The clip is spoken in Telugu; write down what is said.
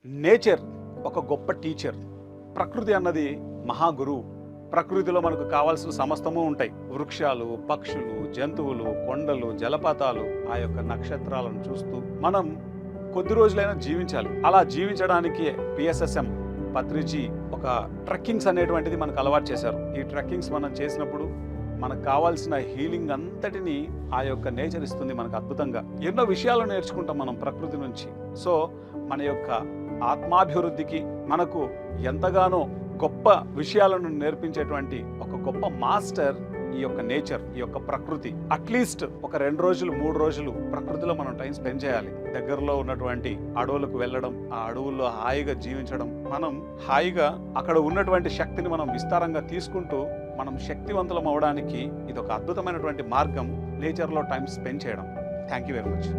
నేచర్ ఒక గొప్ప టీచర్. ప్రకృతి అన్నది మహాగురువు. ప్రకృతిలో మనకు కావాల్సిన సమస్తము ఉంటాయి. వృక్షాలు, పక్షులు, జంతువులు, కొండలు, జలపాతాలు, ఆ యొక్క నక్షత్రాలను చూస్తూ మనం కొద్ది రోజులైనా జీవించాలి. అలా జీవించడానికి పిఎస్ఎస్ఎం పత్రిజీ ఒక ట్రెక్కింగ్స్ అనేటువంటిది మనకు అలవాటు చేశారు. ఈ ట్రెక్కింగ్స్ మనం చేసినప్పుడు మనకు కావాల్సిన హీలింగ్ అంతటిని ఆ యొక్క నేచర్ ఇస్తుంది మనకు అద్భుతంగా. ఎన్నో విషయాలు నేర్చుకుంటాం మనం ప్రకృతి నుంచి. సో మన యొక్క ఆత్మాభివృద్ధికి మనకు ఎంతగానో గొప్ప విషయాలను నేర్పించేటువంటి ఒక గొప్ప మాస్టర్ ఈ యొక్క నేచర్, ఈ యొక్క ప్రకృతి. అట్లీస్ట్ ఒక 2 రోజులు 3 రోజులు ప్రకృతిలో మనం టైం స్పెండ్ చేయాలి. దగ్గరలో ఉన్నటువంటి అడవులకు వెళ్ళడం, ఆ అడవుల్లో హాయిగా జీవించడం, మనం హాయిగా అక్కడ ఉన్నటువంటి శక్తిని మనం విస్తారంగా తీసుకుంటూ మనం శక్తివంతులం అవడానికి ఇది ఒక అద్భుతమైనటువంటి మార్గం. నేచర్లో టైం స్పెండ్ చేయడం. Thank you very much.